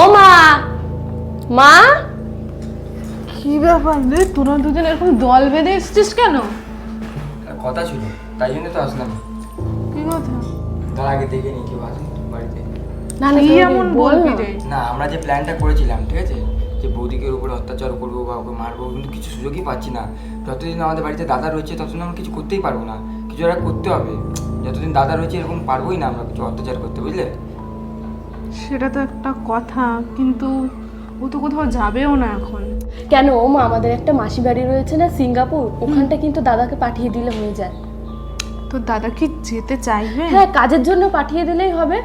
ও মা, মা, কি ব্যাপার রে, তোরা দুজন এরকম দল বেঁধে এসছিস কেন? কথা ছিল, তাই জন্য তো আসলাম। কি কথা? তার আগে দেখে নি কেউ আসে বাড়িতে। না না, কি এমন বলবি রে? না, আমরা যে প্ল্যানটা করেছিলাম, ঠিক আছে, যে বৌদিকে উপরে অত্যাচার করবো বা ওকে মারবো, কিন্তু কিছু সুযোগই পাচ্ছি না। যতদিন আমাদের বাড়িতে দাদা রয়েছে ততদিন আমরা কিছু করতেই পারবো না। কিছু একটা করতে হবে। যতদিন দাদা রয়েছে এরকম পারবোই না আমরা কিছু অত্যাচার করতে, বুঝলে? সেটা তো একটা কথা, কিন্তু ও তো কোথাও যাবেও না এখন। কেন ও মা, আমাদের একটা মাসি বাড়ি রয়েছে না সিঙ্গাপুর, ওখানটা কিন্তু দাদাকে পাঠিয়ে দিলে হয়ে যায়। তোর দাদা কি যেতে চাইবে? হ্যাঁ, কাজের জন্য পাঠিয়ে দিলেই হবে।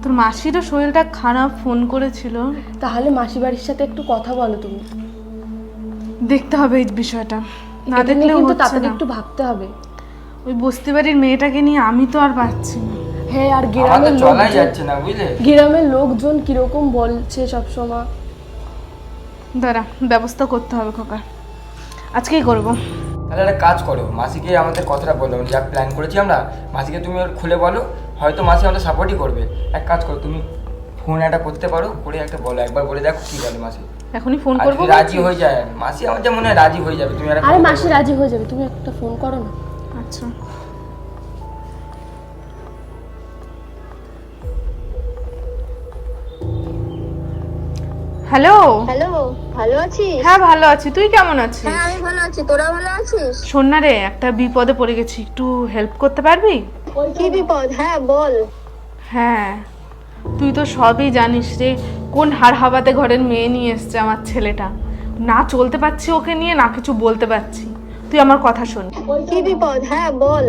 তোর মাসিরও শরীরটা খারাপ, ফোন করেছিল। তাহলে মাসি বাড়ির সাথে একটু কথা বলো তুমি। দেখতে হবে এই বিষয়টা, না এটা নিয়ে দেখলেও কিন্তু হচ্ছে তাড়াতাড়ি না। একটু ভাবতে হবে। ওই বস্তি বাড়ির মেয়েটাকে নিয়ে আমি তো আর পারছি না। হ্যাঁ, আর আমাদের গ্রামের চলাই লোকজন, যাচ্ছে না, বুঝলে? গ্রামের লোকজন কিরকম বলছে সবসময়। দাঁড়া, ব্যবস্থা করতে হবে খোকা, আজকেই করব। তাহলে একটা কাজ করো, মাসিকে আমাদের কথাটা বলো, যা প্ল্যান করেছি আমরা, মাসিকে তুমি ওর খুলে বলো, হয়তো মাসি আমাদের সাপোর্টই করবে। এক কাজ করো, তুমি ফোন একটা করতে পারো, করে একটা বলো, একবার বলে দেখো কি বলে মাসি। এখনই ফোন আর করবো। যদি রাজি হয়ে যায় মাসি, আমার যা মনে হয় রাজি হয়ে যাবে। তুমি একটা আরে ফোন মাসি করো। রাজি হয়ে যাবে, তুমি একটা ফোন করো না। আচ্ছা, হ্যালো। হ্যালো, ভালো আছিস? হ্যাঁ ভালো আছি, তুই কেমন আছিস? হ্যাঁ আমি ভালো আছি, তোরা ভালো আছিস? শোন না রে, একটা বিপদে পড়ে গেছি, একটু হেল্প করতে পারবি? কি বিপদ? হ্যাঁ বল। হ্যাঁ, তুই তো সবই জানিস রে, কোন হাড়হাবাতে ঘরের মেয়ে নিয়ে এসছে আমার ছেলেটা। না চলতে পারছি ওকে নিয়ে, না কিছু বলতে পারছি। তুই আমার কথা শোন। কি বিপদ? হ্যাঁ বল।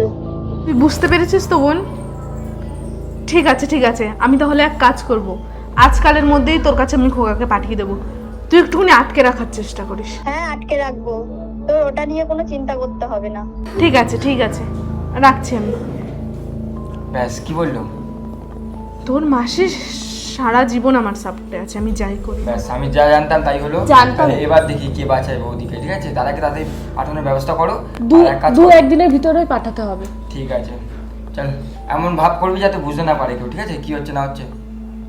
তুই বুঝতে পেরেছিস তো বোন? ঠিক আছে ঠিক আছে, আমি তাহলে এক কাজ করব, আজকালের মধ্যেই তোর কাছে আমি খোকাকে পাঠিয়ে দেবো। তুই একটুখানি আটকে রাখার চেষ্টা করিস। হ্যাঁ আটকে রাখবো, তোর ওটা নিয়ে কোনো চিন্তা করতে হবে না। ঠিক আছে ঠিক আছে, রাখছি আমি। ব্যাস, কি বললো? তোর মাসি সারা জীবন আমার সাপোর্টে আছে, আমি যাই করি। ব্যাস, আমি যা জানতাম তাই হলো। জানতাম। তাহলে এবার দেখি কে বাঁচায় বৌদিকে, ঠিক আছে? দাদাকে তাদের পাঠানোর ব্যবস্থা করো। দু আর এক কাজ দু করো। একদিনের ভিতরেই পাঠাতে হবে। ঠিক আছে, চল। এমন ভাব করবি যাতে বুঝতে না পারে কেউ, ঠিক আছে, কি হচ্ছে না হচ্ছে।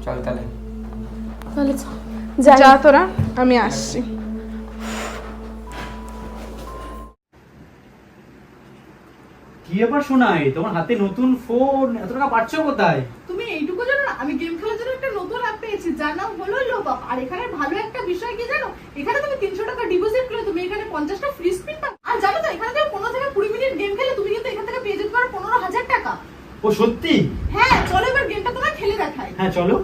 চল তাহলে। তাহলে যাই। যা তোরা, আমি আসছি। কি ব্যাপার শোনাই, তোমার হাতে নতুন ফোন, এত টাকা পাচ্ছ কোথায়? তুমি এইটুকু জানো না, আমি গেম খেলার জন্য একটা নতুন অ্যাপ পেয়েছি যার নাম হলো লোপাপ। আর এখানে ভালো একটা বিষয় কি জানো, এখানে তুমি 300 টাকা ডিপোজিট করলে তুমি এখানে 50টা ফ্রি স্পিন পাবে। আর জানো তো, এখানে তুমি 15 থেকে 20 মিনিট গেম খেলে তুমি কিন্তু এখান থেকে পেয়ে যেতে পারো 15,000 টাকা। ও সত্যি? হ্যাঁ চলো এবার গেমটা তোমার খেলে দেখাই। হ্যাঁ চলো।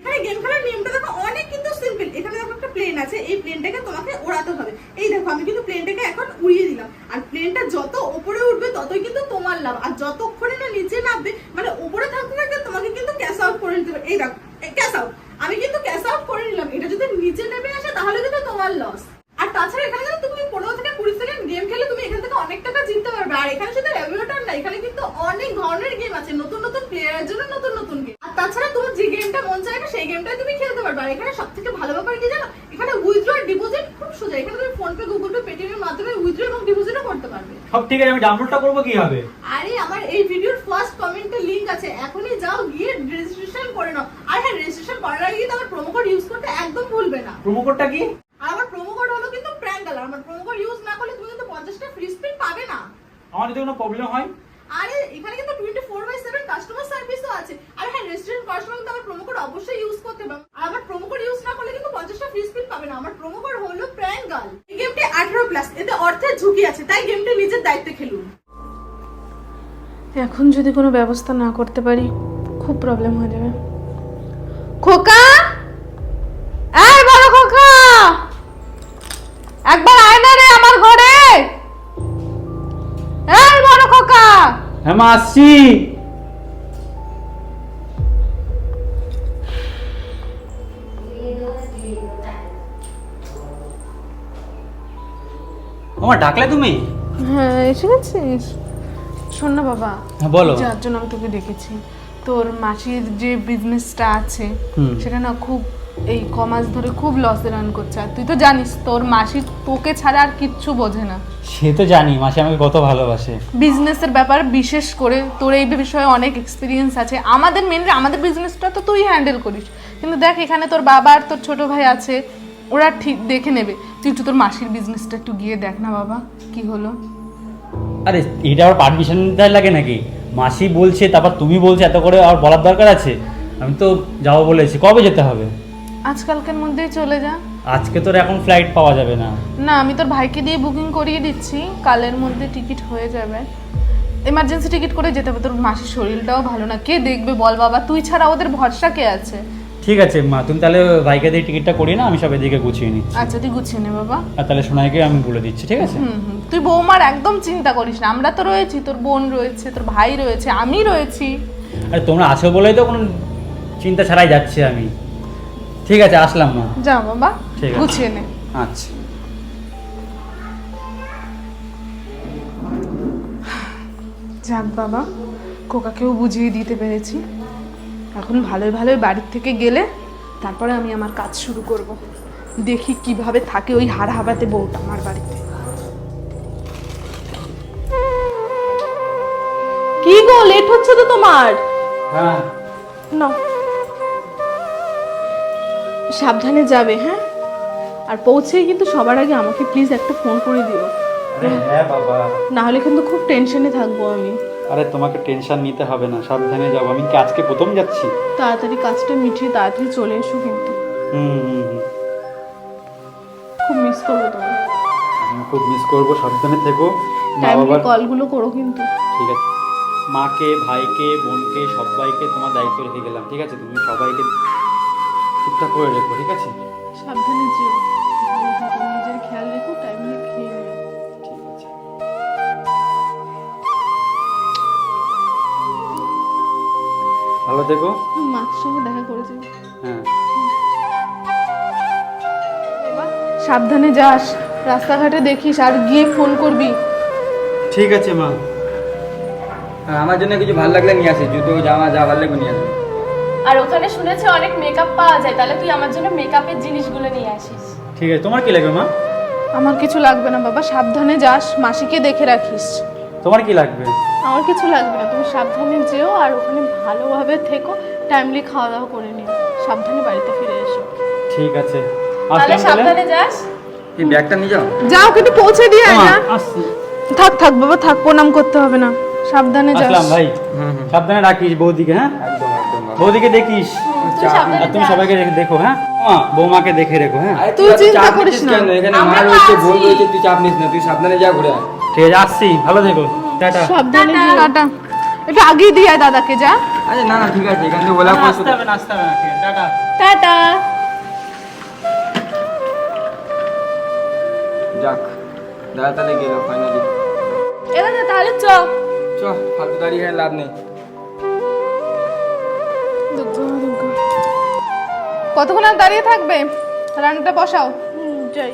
এখানে গেম খেলার নিয়মটা দেখো অনেক কিন্তু সিম্পল। এখানে দেখো একটা প্লেন আছে, এই প্লেনটাকে তোমাকে ওড়াতে হবে। এই দেখো আমি কিন্তু প্লেনটাকে এখন উড়িয়ে দিলাম, আর প্লেনটা যত উপরে উঠবে ততই কিন্তু তোমার লাভ। আর যতক্ষণে না নিচে নামবে, মানে উপরে থাকতে থাকতে তোমাকে কিন্তু ক্যাশ আউট করে নিতে হবে। এই দেখো ক্যাশ আউট, আমি কিন্তু ক্যাশ আউট করে নিলাম। এটা যদি নিচে নেমে আসে তাহলে কিন্তু তোমার লস। আর তাছাড়া এখানে কিন্তু তুমি 15 থেকে 20 সেকেন্ড গেম খেলে তুমি এখান থেকে অনেক টাকা জিততে পারবে। আর এখানে শুধু রেগুলেটর না, এখানে কিন্তু অনেক ধরনের গেম আছে, নতুন নতুন প্লেয়ারের জন্য নতুন নতুন গেম। আর তাছাড়া তোমার যে গেমটা মন চাইবে সেই গেমটাই তুমি খেলতে পারবে। আর এখানে সবথেকে ভালো ব্যাপার কি জানো, এখানে উইথড্র আর ডিপোজিট খুব সোজা। এখানে তুমি phone pay, Google pay, Paytm এর মাধ্যমে উইথড্র এবং ডিপোজিটও করতে পারবে। সব ঠিক আছে, আমি ডাউনলোডটা করবো কিভাবে? আরে আমার এই ভিডিওর ফার্স্ট কমেন্টে লিংক আছে, এখনই যাও গিয়ে রেজিস্ট্রেশন করে নাও। আর হ্যাঁ, রেজিস্ট্রেশন করার আগে কিন্তু আমার প্রোমো কোড ইউজ করতে একদম ভুলবে না। প্রোমো কোডটা কি? আর আমার প্রোমো কোড হলো কিন্তু প্র্যাঙ্গাল। আমার প্রোমো কোড ইউজ না করলে তুমি কিন্তু 50টা ফ্রি স্পিন পাবে না। আমার যদি কোনো প্রবলেম হয়? আরে এখানে কিন্তু 24/7 কাস্টমার সার্ভিসও আছে। আর হ্যাঁ, রেজিস্ট্রেশন করার সময় কিন্তু আমার প্রোমো কোড অবশ্যই ইউজ করতে হবে। আর আমার প্রোমো কোড ইউজ না করলে কিন্তু 50টা ফ্রি স্পিন পাবে না। আমার প্রোমো কোড হলো প্র্যাঙ্গাল। এই গেমটি 18+, এতে অর্থের ঝুঁকি আছে, তাই গেমটি নিজের দায়িত্বে খেলুন। এখন যদি কোনো ব্যবস্থা না করতে পারি, খুব প্রবলেম হয়ে যাবে। খোকা, এই বড় খোকা, একবার আয় না রে আমার ঘরে। এই বড় খোকা। হ্যাঁ মা, আসছি। আমার ডাকলে তুমি? হ্যাঁ এসে গেছিস? শোন না বাবা, হ্যাঁ বলো। যার জন্য আমি তোকে ডেকেছি, তোর মাসির যে বিজনেসটা আছে সেটা না খুব এই কমাস ধরে খুব লসে রান করছে। আর তুই তো জানিস তোর মাসি তোকে ছাড়া আর কিচ্ছু বোঝে না। সে তো জানি, মাসি আমাকে কত ভালোবাসে। বিজনেসের ব্যাপার বিশেষ করে তোর এই বিষয়ে অনেক এক্সপিরিয়েন্স আছে। আমাদের মেনলি আমাদের বিজনেসটা তো তুই হ্যান্ডেল করিস, কিন্তু দেখ এখানে তোর বাবা আর তোর ছোট ভাই আছে, ওরা ঠিক দেখে নেবে। তুই একটু তোর মাসির বিজনেসটা একটু গিয়ে দেখ না বাবা কি হলো। আরে এটা আবার পারমিশন নিতে লাগে নাকি? মাসি বলছে, তারপর তুমি বলছো, এত করে আর বলার দরকার আছে? আমি তো যাবো বলেছি। কবে যেতে হবে? আজকালকের মধ্যেই চলে যা। আজকে তোর এখন ফ্লাইট পাওয়া যাবে না। না আমি তোর ভাইকে দিয়ে বুকিং করিয়ে দিচ্ছি, কালের মধ্যে টিকিট হয়ে যাবে। এমার্জেন্সি টিকিট করে যেতে হবে, তোর মাসির শরীরটাও ভালো না, কে দেখবে বল বাবা, তুই ছাড়া ওদের ভরসা কে আছে? ঠিক আছে মা, তুমি তাহলে ভাইকে দিয়ে টিকিটটা করিয়ে না, আমি সব এদিকে গুছিয়ে নিচ্ছি। আচ্ছা তুই গুছিয়ে নে বাবা। আর তাহলে সোনাইকে আমি বলে দিচ্ছি, ঠিক আছে? তুই বৌমার একদম চিন্তা করিস না, আমরা তো রয়েছি, তোর বোন রয়েছে, তোর ভাই রয়েছে, আমি রয়েছি। আরে তোমরা আছো বলেই তো কোনো চিন্তা ছাড়াই যাচ্ছি আমি। ঠিক আছে, আসলাম মা। যা বাবা, ঠিক আছে। গুছিয়ে নে। আচ্ছা। যাক বাবা, খোকাকেও বুঝিয়ে দিতে পেরেছি। এখন ভালোই ভালোই বাড়ির থেকে গেলে তারপরে আমি আমার কাজ শুরু করব। দেখি কিভাবে থাকে ওই হাড়হাবাতে বউটা আমার বাড়িতে। কি গো, লেট হচ্ছে তো তোমার। হ্যাঁ না, সাবধানে যাবে, হ্যাঁ? আর পৌঁছেই কিন্তু সবার আগে আমাকে প্লিজ একটা ফোন করে দিও, আরে হ্যাঁ বাবা। না হলে কিন্তু খুব টেনশনে থাকবো আমি। আরে তোমাকে টেনশন নিতে হবে না, সাবধানে যাবো। আমি কি আজকে প্রথম যাচ্ছি? তাড়াতাড়ি কাজটা মিটিয়ে তাড়াতাড়ি চলে এসো কিন্তু। হুম। খুব মিস করবো তোমার। আমি খুব মিস করবো। সাবধানে থেকো। মা টাইমলি বাবার কলগুলো করো কিন্তু। ঠিক আছে। মাকে, ভাইকে, বোনকে সবাইকে তোমার দায়িত্ব রেখে গেলাম, ঠিক আছে? তুমি সবাইকে ঠিকঠাক করে রেখো, ঠিক আছে? সাবধানে যেও, ভালো থাকো, নিজের খেয়াল রেখো, টাইমলি খেয়ে নিও। ঠিক আছে। ভালো থেকো। মার সঙ্গে দেখা করে যাও। হ্যাঁ। সাবধানে যাস, রাস্তাঘাটে দেখিস, আর গিয়ে ফোন করবি। ঠিক আছে মা। আমার জন্য কিছু ভালো লাগলে নিয়ে আসে, জুতো জামা যা ভালো লাগবে নিয়ে আসবে। আর ওখানে শুনেছি অনেক মেকআপ পাওয়া যায়, তাহলে তুই আমার জন্য মেকআপের জিনিসগুলো নিয়ে আসিস। ঠিক আছে। তোমার কি লাগবে মা? আমার কিছু লাগবে না বাবা, সাবধানে যাস, মাসিকে দেখে রাখিস। তোমার কি লাগবে? আমার কিছু লাগবে না, তুমি সাবধানে যেও আর ওখানে ভালোভাবে থেকো, টাইমলি খাওয়া দাওয়া করে নিও, সাবধানে বাড়িতে ফিরে এসো। ঠিক আছে, তাহলে আসলাম তাহলে। সাবধানে যাস। এই ব্যাগটা নিয়ে যাও। যাও, কিন্তু পৌঁছে দিয়ে আয় মা, না। আসছি। থাক বাবা, থাক, প্রণাম করতে হবে না, সাবধানে যাস। আসলাম ভাই। সাবধানে রাখিস বৌদিকে, হ্যাঁ? একদম একদম বাবা। বৌদিকে দেখিস। তুই সাবধানে আর তুমি যাস। সবাইকে দেখো, হ্যাঁ? মা, বৌমাকে দেখে রেখো, হ্যাঁ? আরে তুই এত চিন্তা চাপ করিস নিচ্ছিস না। কেন? এখানে আমরা মা তো রয়েছে, আছি। বোন রয়েছে, তুই চাপ নিস না, তুই সাবধানে যা ঘুরে আয়। ঠিক আছে, আসছি। ভালো থেকো। টাটা। সাবধানে টাটা, যেও। টাটা। একটু আগিয়ে দিয়ে আয় দাদাকে, যা। আরে না না, ঠিক আছে, এখান থেকে বলা আসতে হবে না, আসতে হবে না। ঠিক আছে, টাটা। টাটা। যাক, দাদা তাহলে গেল ফাইনালি। এবার তাহলে চ। চ, ফালতু দাঁড়িয়ে এখানে লাভ নেই। কতক্ষণ আর দাঁড়িয়ে থাকবে? রান্নাটা বসাও। যাই।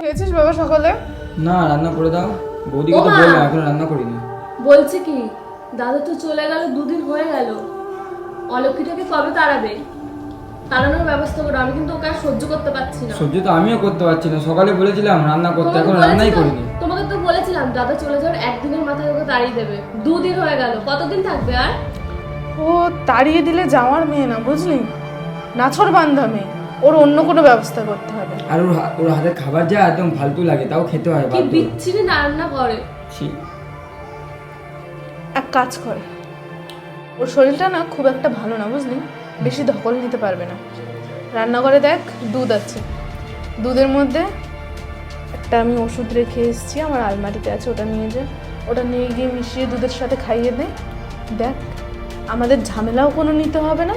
খেয়েছিস বাবা সকালে? না, রান্না করে দাও। বৌদিকে তো ওমা! বললাম, এখন রান্না করিনি। বলছে কি, দাদা তো চলে গেল, 2 দিন হয়ে গেল। অলক্ষীটাকে কবে তাড়াবে? তাড়ানোর ব্যবস্থা করো, আমি কিন্তু ওকে আর সহ্য করতে পারছি না। সহ্য তো আমিও করতে পারছি না। সকালে বলেছিলাম রান্না করতে, তোমাকে এখন রান্নাই বলেছিলাম- করিনি। তোমাকে তো বলেছিলাম দাদা চলে যাওয়ার 1 দিনের মাথায় ওকে তাড়িয়ে দেবে। 2 দিন হয়ে গেল, কতদিন থাকবে আর? ও তাড়িয়ে দিলে যাওয়ার মেয়ে না, বুঝলি? নাছর বান্ধা মেয়ে, ওর অন্য কোনো ব্যবস্থা করতে হবে। আর ওর হাতের খাবার যা একদম ফালতু লাগে, তাও খেতে হয় কি বাধ্য হয়ে। বিচ্ছিরি রান্না করে। ছি। এক কাজ করে, ওর শরীরটা না খুব একটা ভালো না, বুঝলি? বেশি ধকল নিতে পারবে না। রান্নাঘরে দেখ, দুধ আছে, দুধের মধ্যে একটা আমি ওষুধ রেখে এসেছি, আমার আলমারিতে আছে, ওটা নিয়ে যা। ওটা নিয়ে গিয়ে মিশিয়ে দুধের সাথে খাইয়ে দে। দেখ, আমাদের ঝামেলাও কোনো নিতে হবে না,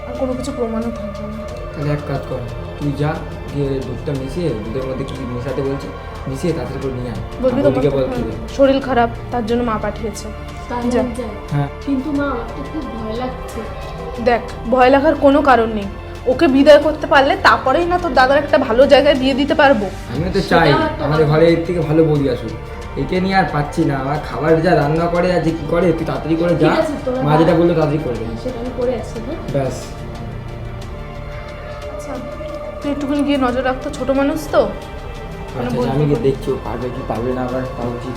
আর কোনো কিছু প্রমাণও থাকবে না। তাহলে এক কাজ কর, তুই যা গিয়ে দুধটা মিশিয়ে, দুধের মধ্যে কি মেশাতে বলছে মিশিয়ে তাড়াতাড়ি করে নিয়ে আয়। বলবি আর তো বৌদিকে বল খেয়ে। শরীর খারাপ, তার জন্য মা পাঠিয়েছে। তাহলে যা। আমি যাই। হ্যাঁ। কিন্তু মা, আমার তো খুব ভয় লাগছে। দেখ, ভয় লাগার কোনো কারণ নেই। ওকে বিদায় করতে পারলে তারপরেই না তোর দাদার একটা ভালো জায়গায় বিয়ে দিতে পারবো। আমি তো চাই আমাদের ঘরে এর থেকে ভালো বৌদি আসুক, একে নিয়ে আর পাচ্ছি না। আমার খাবার যা রান্না করে আর যে কি করে, তুই তাড়াতাড়ি করে যা, ঠিক আছে, তোমার মা যেটা বললো তাড়াতাড়ি করবে। সেটা আমি করে আসছি। হ্যাঁ ব্যাস। আচ্ছা তুই একটুখানি গিয়ে নজর রাখতো, ছোট মানুষ তো। আচ্ছা আমি গিয়ে দেখছি ও পারবে কি পারবে না, আবার তাও উচিত।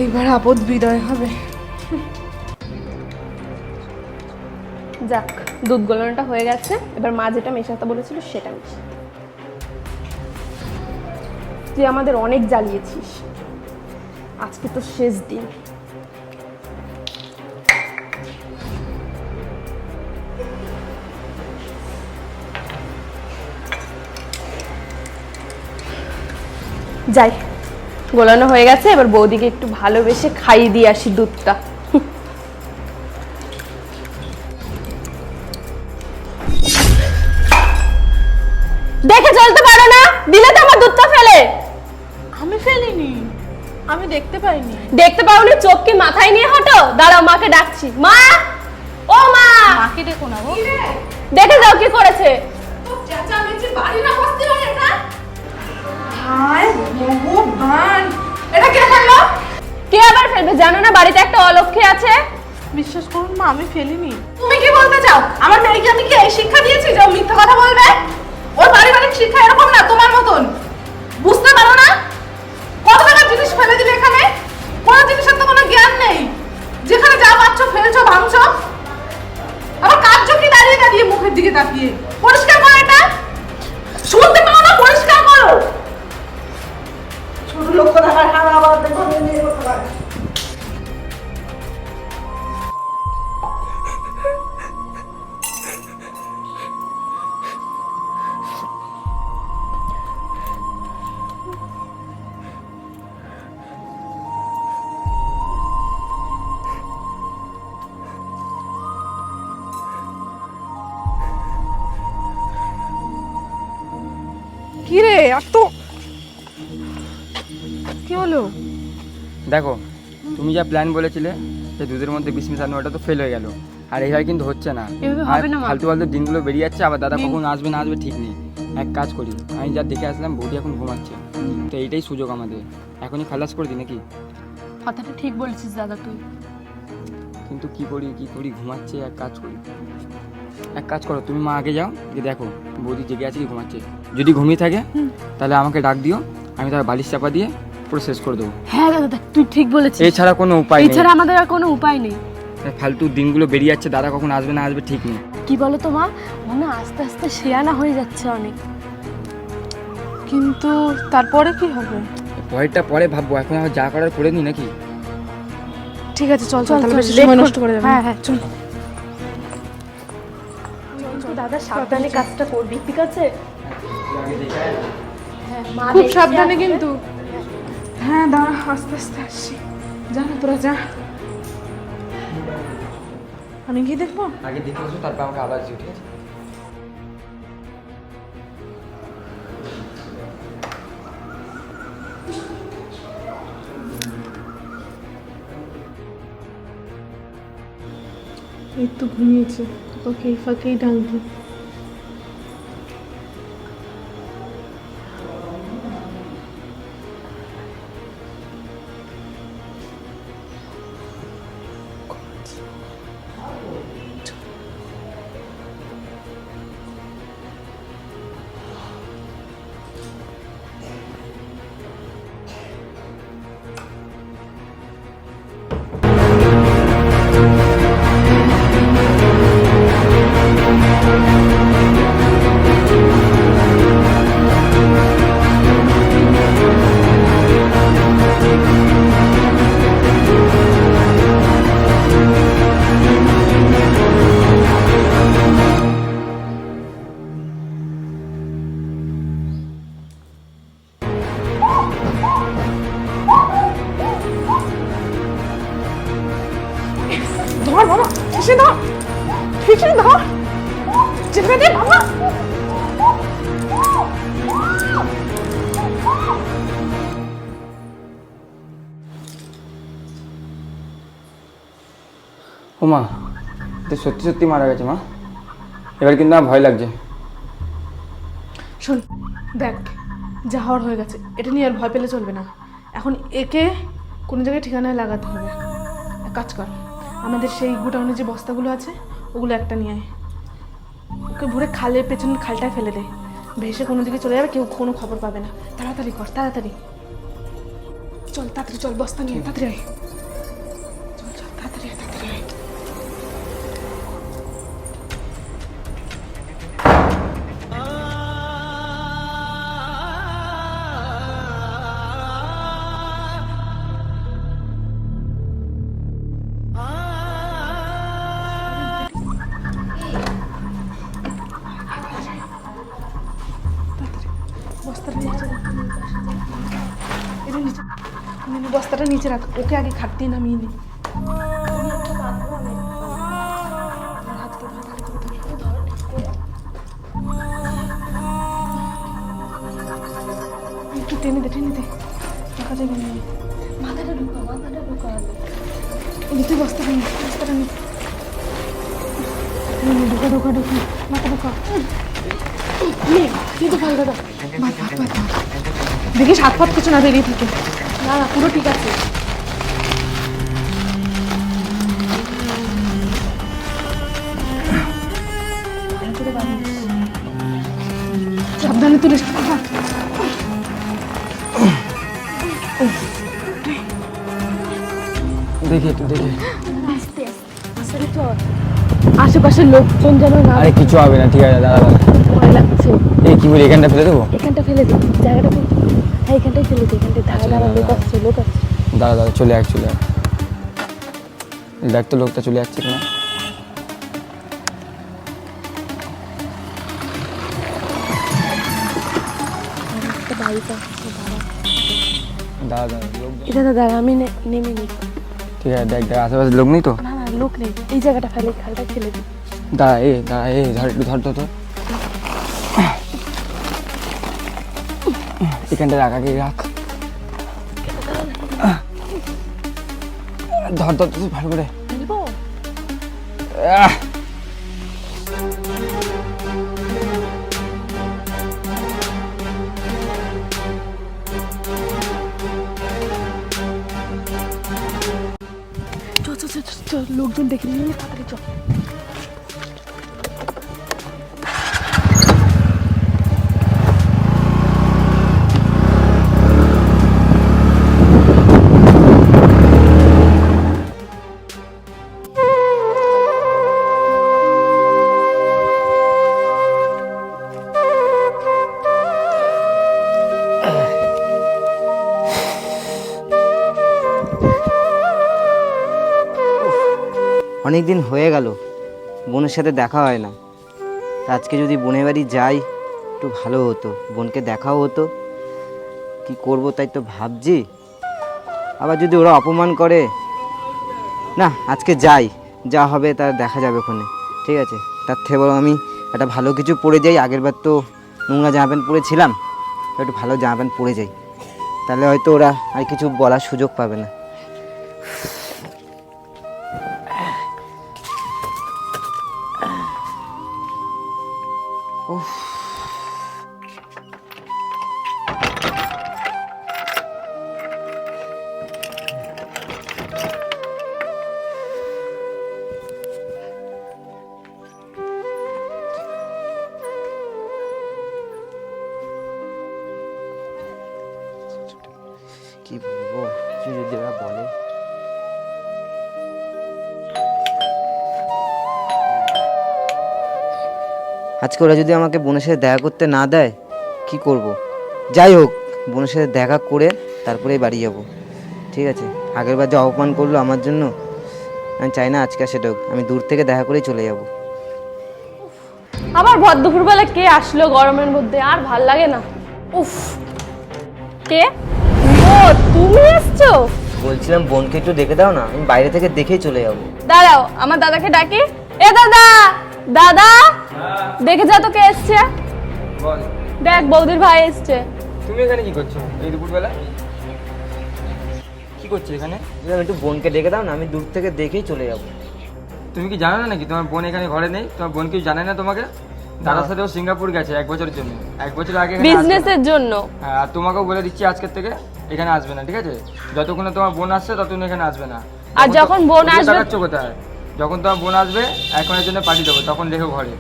এইবার আপদ বিদায় হবে। যাক, দুধ গোলানোটা হয়ে গেছে, এবার মা যেটা মেশাতে বলেছিল সেটা মিশা। তুই আমাদের অনেক জ্বালিয়েছিস, আজকে তো শেষ দিন। যাই, গোলানো হয়ে গেছে, এবার বৌদিকে একটু ভালোবেসে খাইয়ে দিয়ে আসি দুধটা। দেখে চলতে পারো না, দিলে তো আমার দুধটা ফেলে। আমি ফেলিনি, আমি দেখতে পাইনি। দেখতে পাওনি, চোখ কি মাথায় নিয়ে হাঁটো? দাঁড়াও, মাকে ডাকছি। মা, ও মা, মাকে ডেকো না গো। দেখে যাও কি করেছে। হায় ভগবান, এটা কে করলো? কে আবার ফেলবে? জানো না বাড়িতে একটা অলক্ষ্মী আছে? বিশ্বাস করুন মা, আমি ফেলিনি। তুমি কি বলতে চাও? আমার মেয়েকে আমি কি এই শিক্ষা দিয়েছি যে ও মিথ্যা কথা বলবে? ওর পারিবারিক শিক্ষা এরকম না তোমার মতন, বুঝতে পারো না? কত টাকার জিনিস ফেলে দিলে এখানে, কোনো জিনিসের তো কোনো জ্ঞান নেই, যেখানে যা পাচ্ছ ফেলছো ভাঙছো। আবার কার্য কি দাঁড়িয়ে দাঁড়িয়ে মুখের দিকে তাকিয়ে? পরিষ্কার করো এটা, শুনতে পাও না? পরিষ্কার করো। ছোট লোক কথা আবার দেখো মেয়ে কথা। কি রে, এত কি হলো? দেখো, তুমি যা প্ল্যান বলেছিলে যে দুধের মধ্যে বিষ মিশানো, ওটা তো ফেল হয়ে গেল। আর এইভাবে কিন্তু হচ্ছে না, এভাবে আর হবে না মা। ফালতু ফালতু দিনগুলো বেরিয়ে যাচ্ছে। আবার দাদা কখন আসবে না আসবে ঠিক নেই। এক কাজ করি, আমি যা দেখে আসলাম বৌদি এখন ঘুমাচ্ছে, তো এইটাই সুযোগ আমাদের, এখনই খালাস করে দিই নাকি? কথাটা ঠিক বলেছিস দাদা তুই। কিন্তু কি করি, ঘুমাচ্ছে। এক কাজ করো, তুমি মা আগে যাও, গিয়ে দেখো বৌদি জেগে আছে কি ঘুমাচ্ছে। যদি ঘুমিয়ে থাকে তাহলে আমাকে ডাক দিও, আমি তার বালিশ চাপা দিয়ে পুরো শেষ করে দেবো। হ্যাঁ দাদা, তুই ঠিক বলেছিস। এছাড়া কোনো উপায় নেই। এছাড়া আমাদের আর কোনো উপায় নেই। ফালতু দিনগুলো বেরিয়ে যাচ্ছে, দাদা কখন আসবে না আসবে ঠিক নেই। কি বলো তো মা, মনে আস্তে আস্তে শেয়ানা হয়ে যাচ্ছে অনেক। কিন্তু তারপরে কি হবে? পরেরটা পরে ভাববো, এখন আমার যা করার করে নি নাকি? ঠিক আছে, চল চল, তাহলে বেশি late সময় কর- নষ্ট করে যাবে। হ্যাঁ, হ্যাঁ, চল। দাদা সাবধানে কাজটা করবি, ঠিক আছে? হ্যাঁ, মা খুব দেখছে সাবধানে আসবে। কিন্তু। হ্যাঁ দাঁড়া, আস্তে আস্তে আসছি। যা না তোরা যা, আমি কি দেখবো? আগে দেখে আসো, তারপর আমাকে আবার দিও, ঠিক আছে? এই তো ঘুমিয়েছে, ওকে এই ফাঁকেই ডাকবো। ধর বাবা, শেষে ধর, শেষে ধর, চেপে দে বাবা। ওমা, তো সত্যি সত্যি মারা গেছে মা, এবার কিন্তু আমার ভয় লাগছে। শোন দেখ, যা হওয়ার হয়ে গেছে, এটা নিয়ে আর ভয় পেলে চলবে না। এখন একে কোনো জায়গায় ঠিকানায় লাগাতে হবে। এক কাজ কর, আমাদের সেই গোডাউনে যে বস্তাগুলো আছে ওগুলো একটা নিয়ে আয়, ওকে ভরে খালের পেছনের খালটায় ফেলে দে, ভেসে কোনো দিকে চলে যাবে, কেউ কোনো খবর পাবে না। তাড়াতাড়ি কর, তাড়াতাড়ি চল, তাড়াতাড়ি চল, বস্তা নিয়ে তাড়াতাড়ি আয়। চল চল, তাড়াতাড়ি আয়, তাড়াতাড়ি আয়। বস্তাটা নিচে রাখ, এটা নিচে, বস্তাটা নিচে রাখ, ওকে আগে খাট দিয়ে নামিয়ে নি। একটু টেনে দে, টেনে দে, টাকা যাবে না। মাথাটা ঢুকা তুই বস্তাটা নি, বস্তাটা নি, ঢুকা ঢুকা ঢুকা, মাথা ঢুকা। কিন্তু ভালো দাদা, দেখিস হাত ফাত কিছু না বেরিয়ে থাকে। না না, পুরো ঠিক আছে। সাবধানে তুলিস। দেখি একটু দেখি। আস্তে আস্তে চল, আশেপাশের লোকজন যেন না। আরে কিছু হবে না, ঠিক আছে দাদা দাদা। ভয় লাগছে। এই কি বলি, এখানটা ফেলে দেবো? এখানটা ফেলে দে, জায়গাটা ফেলে দে। হ্যাঁ এখানটাই ফেলে দে, এখানটায় ধারা ধারা লোক আসছে, লোক আসছে। দাদা দাদা চলে আয়, চলে আয়। দেখ তো লোকটা চলে যাচ্ছে কিনা। একটা বাড়িতে আসছে, দাদা দাদা লোক, এটা দাদা আমি নেমে নিই। ঠিক আছে দেখ দেখ, আশেপাশে লোক নেই তো? না না, লোক নেই, এই জায়গাটা ফেলে, খালটা ফেলে দিই। দাদা এ ধর একটু, ধর তো। এখানটা রাখ, আগে রাখ। ধর ধর তুই ভালো করে। ফেলবো? আহ! চল চল চল চল, লোকজন দেখে নিলে তাড়াতাড়ি চল। অনেক দিন হয়ে গেল বোনের সাথে দেখা হয় না। তা আজকে যদি বোনের বাড়ি যাই একটু ভালো হতো, বোনকে দেখাও হতো। কি করব তাই তো ভাবছি। আবার যদি ওরা অপমান করে, না আজকে যাই, যা হবে তা দেখা যাবে ওখানে। ঠিক আছে, তার থেকে বরং আমি একটা ভালো কিছু পরে যাই। আগেরবার তো নোংরা জামা প্যান্ট পরেছিলাম, একটু ভালো জামা প্যান্ট পরে যাই, তাহলে হয়তো ওরা আর কিছু বলার সুযোগ পাবে না। কি বলবো, কিছু যদি ওরা বলে। আজকে ওরা যদি আমাকে বোনের সাথে দেখা করতে না দেয় কি করব? যাই হোক, বোনের সাথে দেখা করে তারপরেই বাড়ি যাব। ঠিক আছে, আগেরবার যে অপমান করলো আমার জন্য, আমি চাই না আজকে সেটা হোক। আমি দূর থেকে দেখা করেই চলে যাব। আবার ভর দুপুরবেলা কে আসলো গরমের মধ্যে, আর ভাল লাগে না। উফ, কে? ও তুমি এসছো? বলছিলাম বোনকে একটু দেখে দাও না, আমি বাইরে থেকে দেখেই চলে যাব। দাঁড়াও, আমার দাদাকে ডাকি। এ দাদা, দাদা দেখে যা তো কে এসছে। বল, দেখ বৌদির ভাই এসছে। তুমি এখানে কি করছো এই দুপুরবেলা? কি করছো এখানে? একটু বোনকে ডেকে দাও না, আমি দূর থেকে দেখেই চলে যাব। তুমি কি জানো না নাকি তোমার বোন এখানে ঘরে নেই? তোমার বোন কি জানে না তোমাকে? দাদার সাথেও সিঙ্গাপুর গেছে 1 বছরের জন্য, 1 বছর আগে এখানে আসবে না। বিজনেসের জন্য। হ্যাঁ, আর তোমাকেও বলে দিচ্ছি আজকের থেকে এখানে আসবে না, ঠিক আছে? যতক্ষণ না তোমার বোন আসছে ততক্ষণ এখানে আসবে না। আর যখন বোন ওদিকে আসবে- তাকাচ্ছ কোথায়? যখন তোমার বোন আসবে এখনের জন্য পাঠিয়ে দেবো, তখন দেখো ঘরে,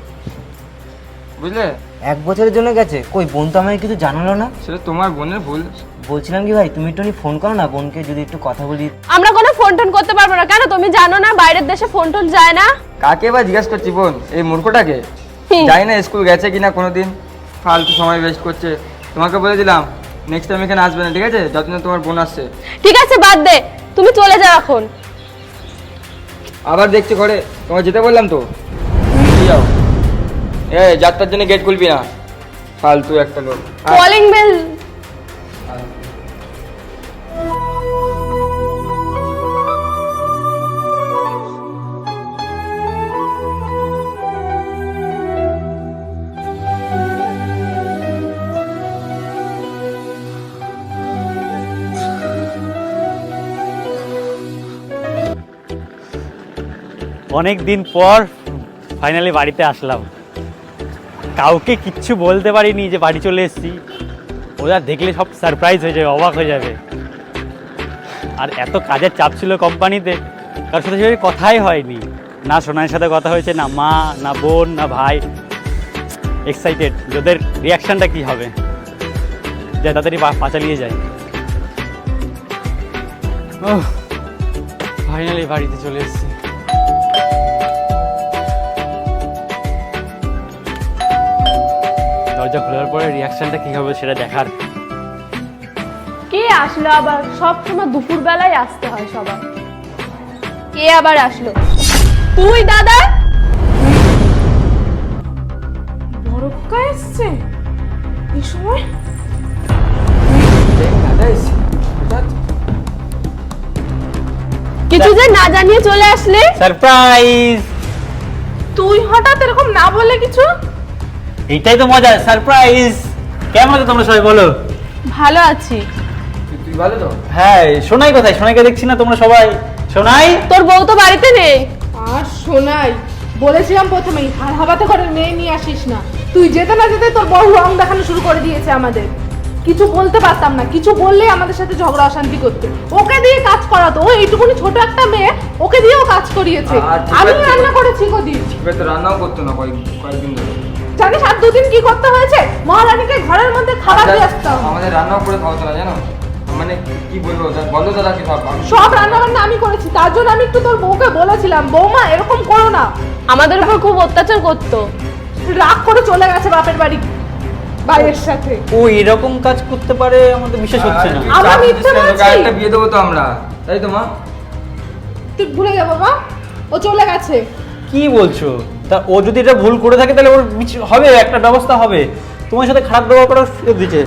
বুঝলে? 1 বছরের জন্য গেছে? কই, বোন তো আমাকে কিছু জানালো না। সেটা তোমার বোনের ভুল। বলছিলাম কি ভাই, তুমি একটু ফোন করো না বোনকে, যদি একটু কথা বলি। আমরা কোনো ফোন টোন করতে পারবো না। কেন, তুমি জানো না বাইরের দেশে ফোন টোন যায় না? কাকে বা জিজ্ঞেস করছি বোন? এই মূর্খটাকে? হুম। জানি না স্কুল গেছে কিনা কোনোদিন, ফালতু সময় ওয়েস্ট করছে। তোমাকে বলে দিলাম নেক্সট টাইম এখানে আসবে না, ঠিক আছে? যতদিন না তোমার বোন আসছে। ঠিক আছে, বাদ দে, তুমি চলে যাও এখন। আবার দেখছি ঘরে, তোমার যেতে বললাম তো, চলে যাও। যাত্রার জন্য গেট খুলবি না, ফালতু একটা লোক। Calling bell. অনেক দিন পর ফাইনালি বাড়িতে আসলাম। কাউকে কিচ্ছু বলতে পারিনি যে বাড়ি চলে এসেছি। ওরা দেখলে সব সারপ্রাইজ হয়ে যাবে, অবাক হয়ে যাবে। আর এত কাজের চাপ ছিল কোম্পানিতে, কারোর সাথে সেভাবে কথাই হয়নি। না সোনাইয়ের সাথে কথা হয়েছে, না মা, না বোন, না ভাই। এক্সাইটেড ওদের রিয়াকশানটা কী হবে, যে তাড়াতাড়ি পা চালিয়ে যায়। ওহ, ফাইনালি বাড়িতে চলে এসেছি। দরজা খোলার পরে রিয়াকশনটা কি হবে সেটা দেখার। কে আসলো আবার? সব সময় দুপুর বেলায় আসতে হয় সবার। কে আবার আসলো? তুই দাদা? বড়কা এসছে এই সময়? দাদা এসছে হঠাৎ। কিছু যে না জানিয়ে চলে আসলে। সারপ্রাইজ! তুই হঠাৎ এরকম না বলে কিছু? এইটাই তো মজা, সারপ্রাইজ। কেমন আছো তোমরা সবাই বলো? ভালো আছি। তুই ভালো তো? হ্যাঁ, সোনাই কোথায়? সোনাইকে দেখছি না তোমরা সবাই। সোনাই, তোর বউ তো বাড়িতে নেই। আর শোনাই, বলেছিলাম প্রথমেই আর হাবাতে করে মেয়ে নিয়ে আসিস না। তুই যেতে না যেতে তোর বউ রং দেখানো শুরু করে দিয়েছে আমাদের। কিছু বলতে পারতাম না, কিছু বললেই আমাদের সাথে ঝগড়া অশান্তি করতে। ওকে দিয়ে কাজ করাতো, ও এইটুকুনি ছোট একটা মেয়ে, ওকে দিয়েও কাজ করিয়েছে। ঠিক আমি আছে। রান্না করেছি কদিন, এবার তো রান্নাও করতো না কয়েকদিন ধরে। জানিস আর দুদিন কি করতে হয়েছে? মহারানীকে ঘরের মধ্যে খাবার দিয়ে আসতাম। আমাদের রান্নাও করে খাওয়াতো না, জানো? মানে কি বলবো, বলো দাদা কি সব। সব রান্না বান্না আমি করেছি, তার জন্য আমি একটু তোর বউকে বলেছিলাম, বৌমা এরকম করো না। আমাদের উপর খুব অত্যাচার করতো। রাগ করে চলে গেছে বাপের বাড়ি ভাইয়ের সাথে। ও এরকম কাজ করতে পারে আমাদের বিশ্বাস হচ্ছে না। আমরা মিথ্যে বলছি? একটা বিয়ে দেবো তো আমরা, তাই তো মা? তুই ভুলে যা বাবা, ও চলে গেছে। কি বলছো? তা ও যদি এটা ভুল করে থাকে তাহলে ওর হবে, একটা ব্যবস্থা হবে। তোমার সাথে খারাপ ব্যবহার করার সুযোগ দিচ্ছে।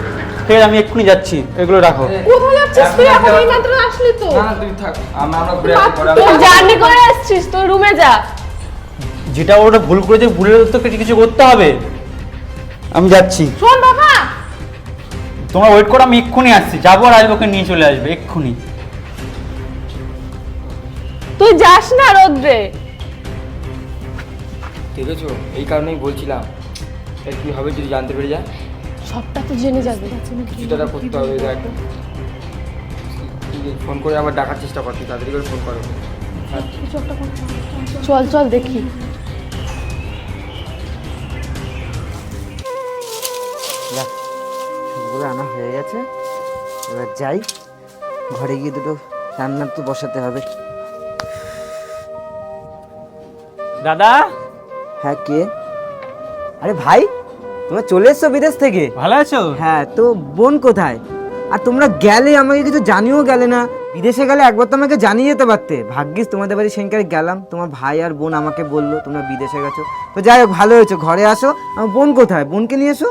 ঠিক আছে, আমি এক্ষুনি যাচ্ছি, এগুলো রাখো। কোথায় যাচ্ছিস তুই? এখন এই মাত্র আসলি তো। না না, তুই থাক, আমরা ঘুরে আসি পরে। তুই জার্নি করে আসছিস, তুই রুমে যা। যেটা ওটা ভুল করেছে, ভুলের তো কিছু করতে হবে। আমি যাচ্ছি, শোন বাবা, তোমরা ওয়েট করো, আমি এক্ষুনি আসছি। যাবো আর আসবো, ওকে নিয়ে চলে আসবে এক্ষুনি। তুই যাস না রোদ্রে। দেখেছো, এই কারণেই বলছিলাম এর কি হবে যদি জানতে পেরে যায়। সবটা তো জেনে যাবে। কিছু তো একটা করতে হবে। দেখ, ফোন করে আবার ডাকার চেষ্টা করছি, তাড়াতাড়ি করে ফোন করো। চল চল দেখি। দেখ, সবগুলো আনা হয়ে গেছে, এবার যাই ঘরে গিয়ে দুটো রান্নার তো বসাতে হবে। দাদা, হ্যাঁ কে? আরে ভাই, তোমরা চলে এসছো বিদেশ থেকে? ভালো আছো? হ্যাঁ, তো বোন কোথায়? আর তোমরা গেলে আমাকে কিছু জানিয়েও গেলে না। বিদেশে গেলে একবার তো আমাকে জানিয়ে যেতে পারতে। ভাগ্যিস তোমাদের বাড়ি সেখানে গেলাম, তোমার ভাই আর বোন আমাকে বললো তোমরা বিদেশে গেছো। তো যাই হোক, ভালো হয়েছে, ঘরে আসো। আমার বোন কোথায়? বোনকে নিয়ে এসো।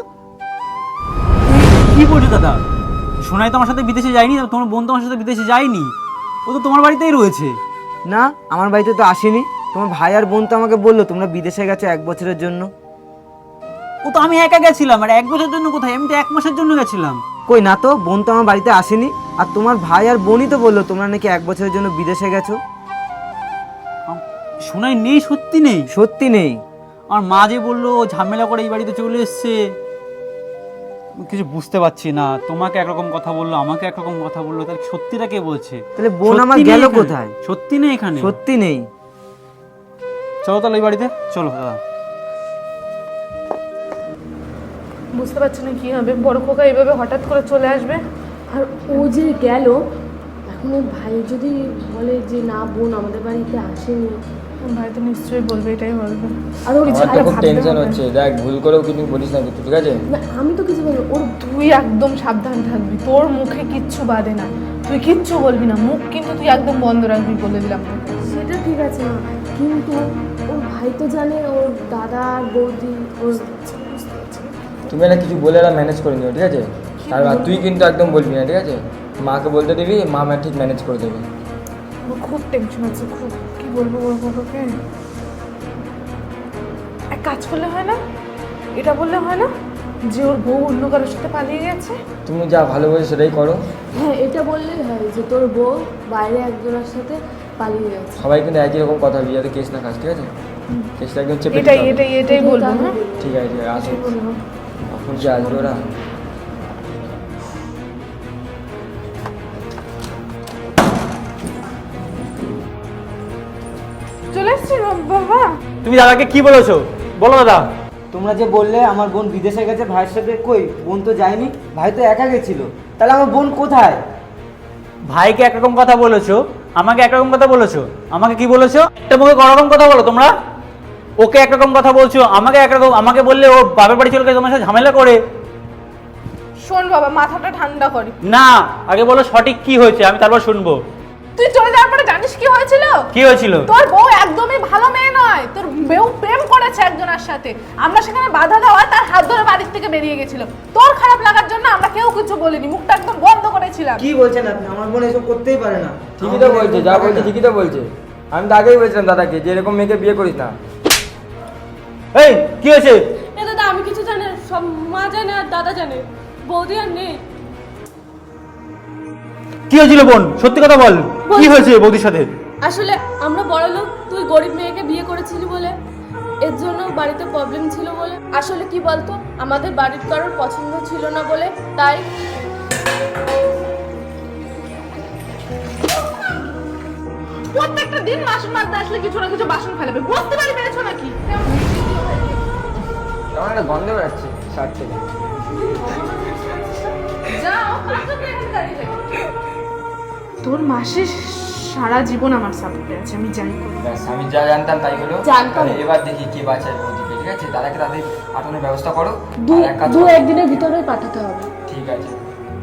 কি বলছো দাদা? সোনাই তো আমার সাথে বিদেশে যায়নি, তোমার বোন তো আমার সাথে বিদেশে যায়নি। ও তো তোমার বাড়িতেই রয়েছে। না, আমার বাড়িতে তো আসেনি। তোমার ভাই আর বোন তো আমাকে বললো তোমরা বিদেশে গেছো 1 বছরের জন্য। ও তো আমি একা গেছিলাম, আর 1 বছরের জন্য কোথায়, আমি তো 1 মাসের জন্য গেছিলাম। কই না তো, বোন তো আমার বাড়িতে আসেনি। আর তোমার ভাই আর বোনই তো বললো তোমরা নাকি 1 বছরের জন্য বিদেশে গেছো। শোনাই নেই, সত্যি নেই। সত্যি নেই। আমার মা যে বললো ও ঝামেলা করে এই বাড়িতে চলে এসছে, আমি কিছু বুঝতে পারছি না। তোমাকে একরকম কথা বললো, আমাকে একরকম কথা বললো, তাহলে সত্যিটা কে বলছে? তাহলে বোন সত্যি আমার নেই গেল এখানে। কোথায়? সত্যি নেই এখানে। সত্যি নেই। চলো তাহলে এই বাড়িতে চলো দাদা। বুঝতে পারছি না কি হবে, বড় খোকা এইভাবে হঠাৎ করে চলে আসবে। আর ও যে গেল, এখন ওর ভাই যদি বলে যে না বোন আমাদের বাড়িতে আসেনি, ভাই তো নিশ্চয়ই বলবে, এটাই বলবে। আর ওর আমার তো ছাড়া খুব ভাবতে টেনশন হবে। হচ্ছে, দেখ ভুল করেও কিন্তু বলিস না কিছু, ঠিক আছে? না আমি তো কিছু বলবো, ওর তুই একদম সাবধান থাকবি, তোর মুখে কিচ্ছু বাঁধে না, তুই কিচ্ছু বলবি না, মুখ কিন্তু তুই একদম বন্ধ রাখবি বলে দিলাম তোকে। সেটা ঠিক আছে না, কিন্তু ওর ভাই তো জানে ওর দাদা আর বৌদি ওর। তুমি না কিছু বলে এরা ম্যানেজ করে নিও, ঠিক আছে? আর তুই কিন্তু একদম বলবি না, ঠিক আছে? মাকে বলতে দিবি, মা ঠিক ম্যানেজ করে দেবে। আমার খুব টেনশন আছে, খুব। কি বলবো বড় খোকাকে? এক কাজ করলে হয় না, এটা বললে হয় না যে ওর বউ অন্য কারোর সাথে পালিয়ে গেছে? তুমি যা ভালো বোঝো সেটাই করো। হ্যাঁ এটা বললেই হয় যে তোর বউ বাইরে একজনের সাথে পালিয়ে গেছে। সবাই কিন্তু একই রকম কথা বলি, যাতে কেস না খাস, ঠিক আছে? কেসটা একদম চেপে দিতে এটাই হবে। এটাই এটাই বলবো। হ্যাঁ ঠিক আছে, ঠিক আছে, আসো। এটাই বলবো। এখন যে আসবে ওরা। চলে এসছি বাবা। তুমি দাদাকে কি বলেছো বলো দাদা। তোমরা যে বললে আমার বোন বিদেশে গেছে ভাইয়ের সাথে, কই বোন তো যায়নি, ভাই তো একা গেছিল। তাহলে আমার বোন কোথায়? ভাইকে একরকম কথা বলেছো, আমাকে একরকম কথা বলেছো। আমাকে কি বলেছো? একটা মুখে কোনোরকম কথা বলো তোমরা। ওকে একরকম কথা বলছো, আমাকে একরকম। আমাকে বললে ও বাপের বাড়ি চলে গেছে তোমার সাথে ঝামেলা করে। শোন বাবা, মাথাটা ঠান্ডা করি। না, আগে বলো সঠিক কি হয়েছে, আমি তারপর শুনবো। তুই চলে যাওয়ার পরে জানিস কি হয়েছিল? কি হয়েছিল? তোর বউ একদমই ভালো মেয়ে নয়, তোর বউ প্রেম করেছে একজনের সাথে। আমরা সেখানে বাধা দেওয়ায় তার হাত ধরে বাড়ির থেকে বেরিয়ে গেছিল। তোর খারাপ লাগার জন্য আমরা কেউ কিছু বলিনি, মুখটা একদম বন্ধ করেছিলাম। কি বলছেন আপনি? আমার বোন এসব করতেই পারে না। ঠিকই তো বলছে, যা বলছে ঠিকই তো বলছে। আমি তো আগেই বলছিলাম দাদাকে যে এরকম মেয়েকে বিয়ে করিস না। এই কি হয়েছে? এ দাদা আমি কিছু জানি না, সব মা জানে আর দাদা জানে, বৌদি আর নেই। কি হয়েছিল বোন? সত্যি কথা বল, কি হয়েছে বৌদির সাথে? আসলে আমরা বড় লোক, তুই গরিব মেয়েকে বিয়ে করেছিলি বলে, এর জন্য বাড়িতে প্রবলেম ছিল বলে। আসলে কি বলতো, আমাদের বাড়ির কারোর পছন্দ ছিল না বলে, তাই। প্রত্যেকটা দিন বাসন মাজতে আসলে কিছু না কিছু বাসন ফেলবে, বুঝতে পারি পেরেছো নাকি? কেমন একটা গন্ধ বেড়াচ্ছে শার্ট থেকে। যাও, কার জন্য এখানে দাঁড়িয়ে থাকো? তোর মাসে সারা জীবন আমার সাপোর্টে আছে, আমি যাই করি। ব্যাস, আমি যা জানতাম তাই হলো। জানতাম। এবার দেখি কে বাঁচায় বৌদিকে, ঠিক আছে? দাদাকে তাদের পাঠানোর ব্যবস্থা করো। দু আর এক কাজ দু করো। একদিনের ভিতরে পাঠাতে হবে। ঠিক আছে,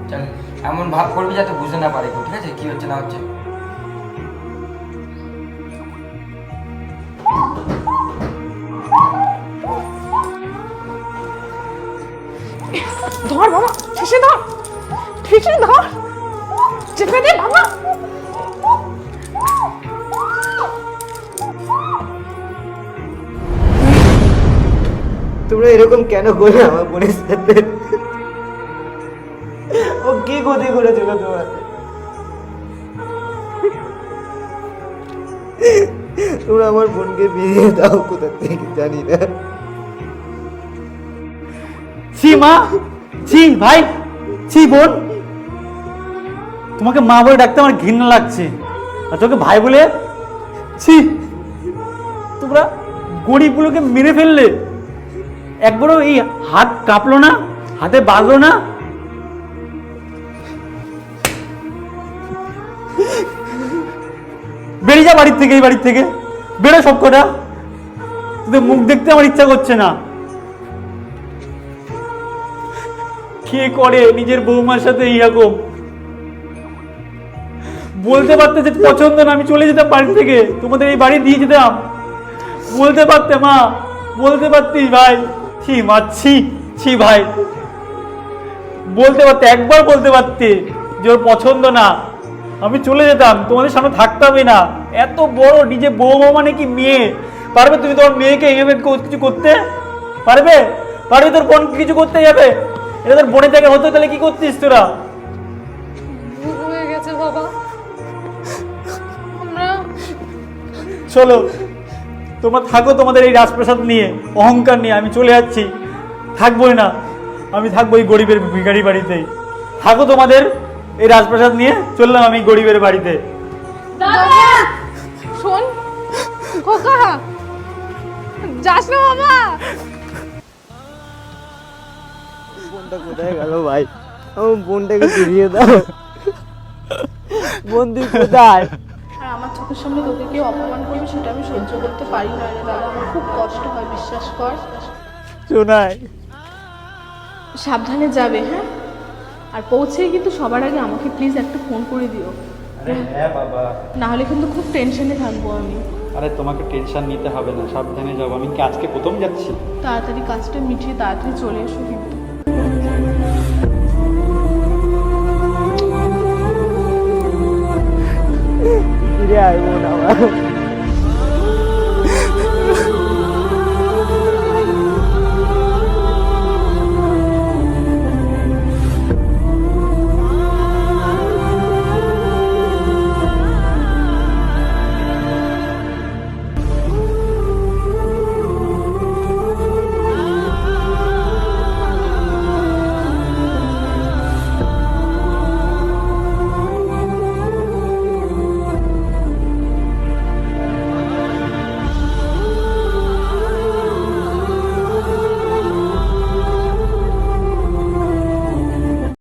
চল। এমন ভাব করবি যাতে বুঝতে না পারে কেউ, ঠিক আছে? কি হচ্ছে না হচ্ছে। ধর বাবা, ঠেসে ধর, ঠেসে ধর, চেপে দে বাবা। তোমরা এরকম কেন করলে আমার বোনের সাথে? ও কি ক্ষতি করেছিল তোমার? তোমরা আমার বোনকে বিয়ে দাও কোথা থেকে জানি না। ছি মা, ছি ভাই, ছি বোন। তোমাকে মা বলে ডাকতে আমার ঘৃণা লাগছে, আর তোকে ভাই বলে, ছি। তোমরা গরিবগুলোকে মেরে ফেললে, একবারও এই হাত কাঁপলো না, হাতে বাঁধলো না? বেরিয়ে যা বাড়ির থেকে, এই বাড়ির থেকে বেরো সব কটা। তোদের মুখ দেখতে আমার ইচ্ছা করছে না। কে করে নিজের বৌমার সাথে এইরকম? বলতে পারতে যে পছন্দ না, আমি চলে যেতাম বাড়ি থেকে, তোমাদের এই বাড়ি দিয়ে যেতাম। বলতে পারতে মা, বলতে পারতিস ভাই। ছি মা, ছি ছি ভাই, বলতে পারতে, একবার বলতে পারতে যে ওর পছন্দ না, আমি চলে যেতাম, তোমাদের সামনে থাকতামই না। এত বড় নিজে বৌমা মানে কি মেয়ে? পারবে তুমি তোমার মেয়েকে এইভাবে কিছু করতে? পারবে? পারবে তোর বোন কিছু করতে যাবে? এটা তোর বোনের জায়গায় হতো, তাহলে কি করতিস তোরা? ভুল হয়ে গেছে বাবা, আমরা চলো তোমরা থাকো তোমাদের এই রাজপ্রাসাদ নিয়ে, অহংকার নিয়ে। আমি চলে যাচ্ছি, থাকবোই না। আমি থাকবো এই গরিবের ভিখারি বাড়িতেই। থাকো তোমাদের এই রাজপ্রাসাদ নিয়ে, চললাম আমি গরিবের বাড়িতে। শোন খোকা, যাস না বাবা। বোনটা কোথায় গেল ভাই? আমার বোনটাকে ফিরিয়ে দাও। বোন তুই কোথায়? আর আমার চোখের সামনে তোকে কেউ অপমান করবে সেটা আমি সহ্য করতে পারি না রে দাদা, আমার খুব কষ্ট হয়, বিশ্বাস কর। শোনাই, সাবধানে যাবে, হ্যাঁ? আর পৌঁছে কিন্তু সবার আগে আমাকে প্লিজ একটা ফোন করে দিও, হ্যাঁ বাবা। না হলে কিন্তু খুব টেনশনে থাকবো আমি। আরে তোমাকে টেনশন নিতে হবে না, সাবধানে যাবো। আমি কি আজকে প্রথম যাচ্ছি? তাড়াতাড়ি কাজটা মিটিয়ে তাড়াতাড়ি চলে এসো কিন্তু। ফিরে আসবো না।